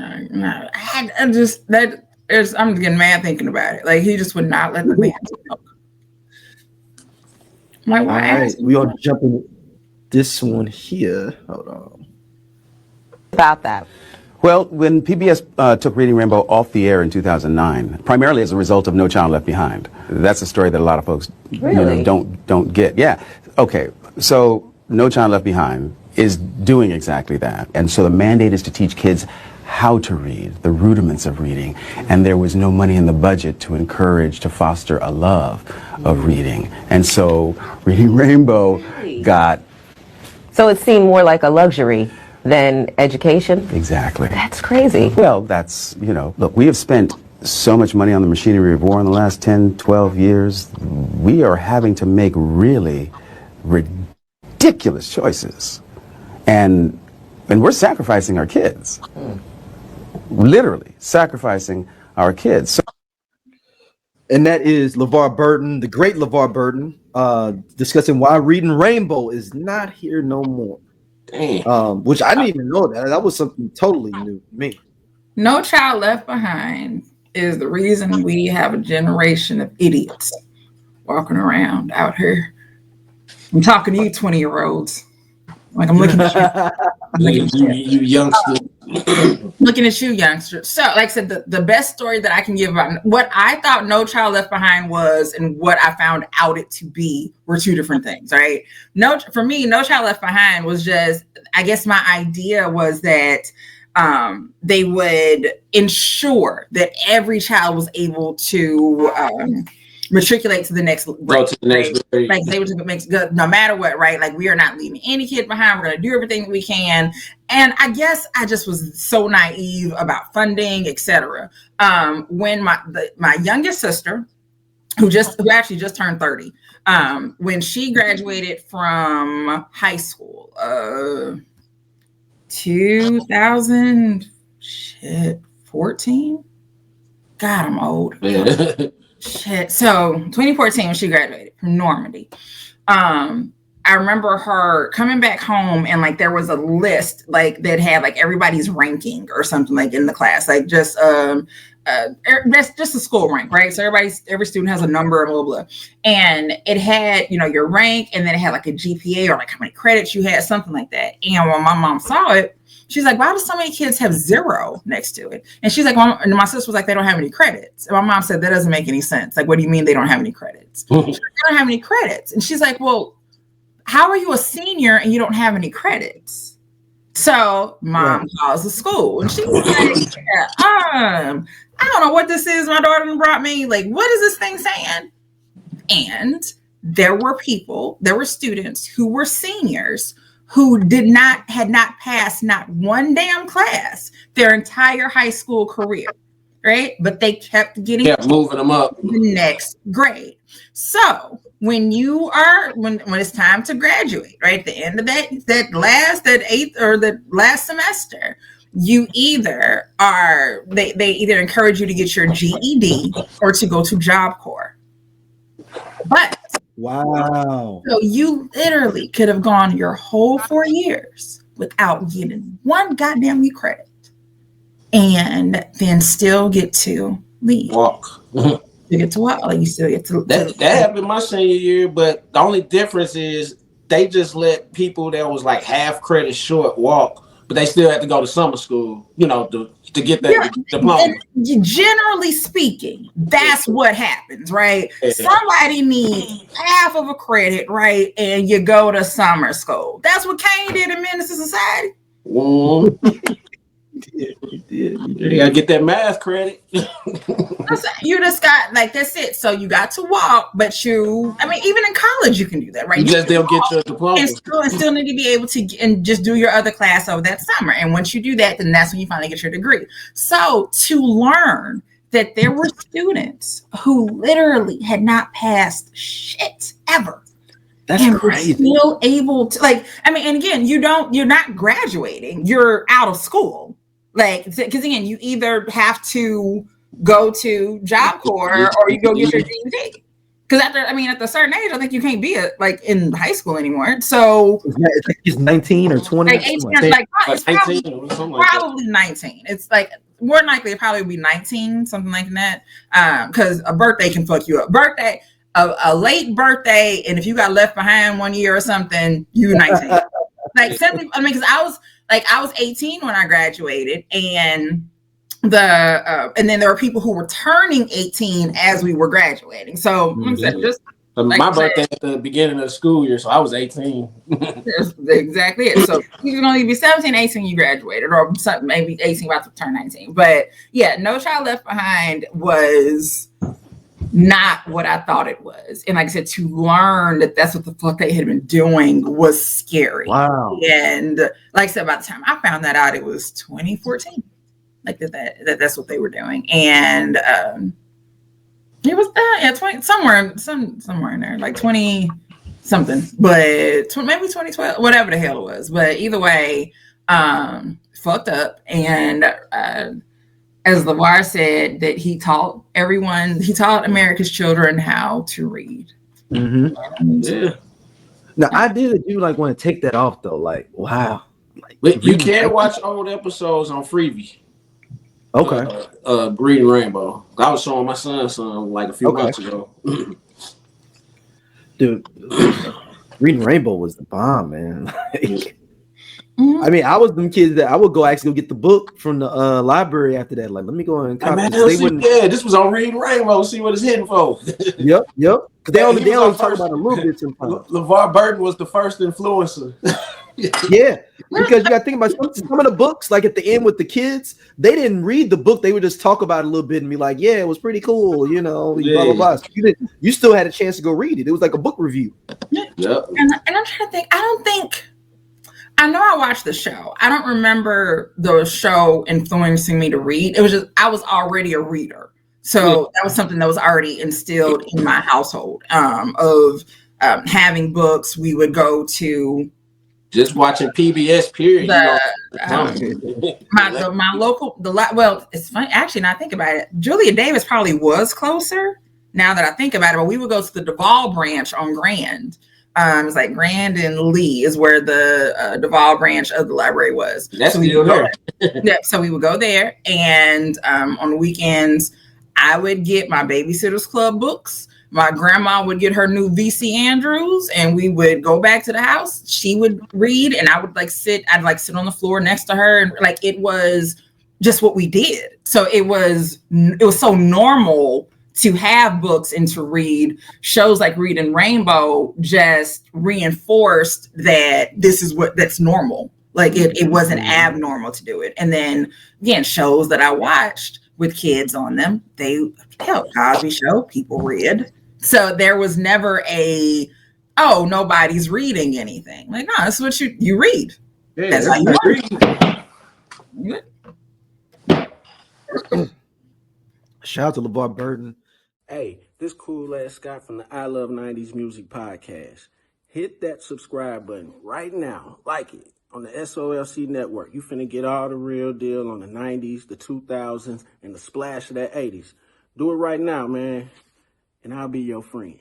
I just I'm getting mad thinking about it. Like he just would not let the man smoke. I'm like, All why right, ask we me? are jumping this one here. Hold on. About that. Well, when PBS took Reading Rainbow off the air in 2009, primarily as a result of No Child Left Behind. That's a story that a lot of folks Really? don't get. Yeah. Okay. So No Child Left Behind is doing exactly that. And so the mandate is to teach kids how to read, the rudiments of reading. And there was no money in the budget to encourage, to foster a love of reading. And so Reading Rainbow got... So it seemed more like a luxury than education? Exactly. That's crazy. Well, that's, look, we have spent so much money on the machinery of war in the last 10, 12 years. We are having to make really ridiculous choices. And we're sacrificing our kids. Literally sacrificing our kids. So And that is LeVar Burton, the great LeVar Burton, discussing why Reading Rainbow is not here no more. Damn. Which I didn't even know that. That was something totally new to me. No Child Left Behind is the reason we have a generation of idiots walking around out here. I'm talking to you 20-year-olds. Like I'm looking at you. You youngster. Looking at you, youngsters. So, like I said, the best story that I can give about what I thought No Child Left Behind was and what I found out it to be were two different things, right? For me, No Child Left Behind was just, I guess my idea was that they would ensure that every child was able to matriculate to the next grade. Go to the next grade. Like they would make good no matter what, right? Like we are not leaving any kid behind. We're going to do everything that we can. And I guess I just was so naive about funding, etc. When my youngest sister, who actually just turned 30, when she graduated from high school, 2014. God, I'm old. Yeah. Shit. So 2014 when she graduated from Normandy. I remember her coming back home and like there was a list like that had like everybody's ranking or something like in the class, like just that's just a school rank, right? So every student has a number, blah, blah, blah. And it had, your rank, and then it had like a GPA or like how many credits you had, something like that. And when my mom saw it, she's like, why do so many kids have 0 next to it? And she's like, and my sister was like, they don't have any credits. And my mom said, that doesn't make any sense. Like, what do you mean they don't have any credits? She's like, they don't have any credits. And she's like, well, how are you a senior and you don't have any credits? So mom calls the school and she's like, I don't know what this is my daughter brought me. Like, what is this thing saying? And there were students who were seniors who had not passed not one damn class their entire high school career, right? But they kept moving them up the next grade. So when it's time to graduate, right, at the end of that eighth or the last semester, you either they either encourage you to get your GED or to go to Job Corps. But wow. So you literally could have gone your whole 4 years without getting one goddamn credit and then still get to leave. Walk. You get to walk. Like you still get to that happened my senior year, but the only difference is they just let people that was like half credit short walk, but they still had to go to summer school, to get that diploma. And generally speaking, that's what happens, right? Yeah. Somebody needs half of a credit, right? And you go to summer school. That's what Kane did in Menace to Society. You gotta get that math credit. You just got that's it. So you got to walk, but even in college you can do that, right? You just don't get your diploma. And still need to be able to and just do your other class over that summer. And once you do that, then that's when you finally get your degree. So to learn that there were students who literally had not passed shit ever. That's crazy. Still able to and again, you're not graduating, you're out of school. Because again, you either have to go to Job Corps or you go get your GED. Because at a certain age, I think you can't be like in high school anymore. So He's 19 or 20. like 18 or like it's 18 or something like that. probably 19. It's like more than likely it probably would be 19, something like that. Because a birthday can fuck you up. A late birthday, and if you got left behind 1 year or something, you 19. Like simply, because I was 18 when I graduated, and and then there were people who were turning 18 as we were graduating. So like I said, just my birthday at the beginning of the school year, so I was 18. That's exactly it. So you can only be 17, 18 you graduated, or maybe 18 about to turn 19. But yeah, No Child Left Behind was not what I thought it was. And like I said, to learn that that's what the fuck they had been doing was scary. Wow. And like I said, by the time I found that out, it was 2014. Like that's what they were doing. And it was 20 somewhere in there, like 20 something, but maybe 2012, whatever the hell it was. But either way, fucked up. And as LeVar said, that he taught America's children how to read. Mm-hmm. Yeah. Now I do like want to take that off though. Like, wow. But you can watch old episodes on Freebie. Okay. Reading Rainbow. I was showing my son some like a few months ago. Dude, Reading Rainbow was the bomb, man. I mean, I was them kids that I would go get the book from the library after that. Like, let me go and copy. This was on Reading Rainbow. See what it's hitting for. Yep. Because they only talk about a little bit sometimes. LeVar Burton was the first influencer. Yeah, because you got to think about some of the books, like at the end with the kids, they didn't read the book. They would just talk about it a little bit and be like, yeah, it was pretty cool, blah, blah, blah. So you still had a chance to go read it. It was like a book review. Yeah. And I'm trying to think, I know I watched the show. I don't remember the show influencing me to read. It was just, I was already a reader. So that was something that was already instilled in my household of having books. We would go to just watching PBS period. My local, it's funny. Actually, now I think about it, Julia Davis probably was closer now that I think about it, but we would go to the Duval branch on Grand. It's like Grand and Lee is where the Duval branch of the library was. That's still there. Yeah, so we would go there, and on the weekends, I would get my Babysitters Club books. My grandma would get her new V.C. Andrews, and we would go back to the house. She would read, and I would sit on the floor next to her, and like it was just what we did. So it was so normal to have books and to read. Shows like Reading Rainbow just reinforced that that's normal. Like it wasn't abnormal to do it. And then again, shows that I watched with kids on them, Cosby Show, people read. So there was never nobody's reading anything. Like, no, that's what you read. Yeah, that's how you read. Shout out to LeVar Burton. Hey, this cool ass Scott from the I Love 90s Music Podcast. Hit that subscribe button right now. Like it on the SOLC Network. You finna get all the real deal on the 90s, the 2000s, and the splash of that 80s. Do it right now, man, and I'll be your friend.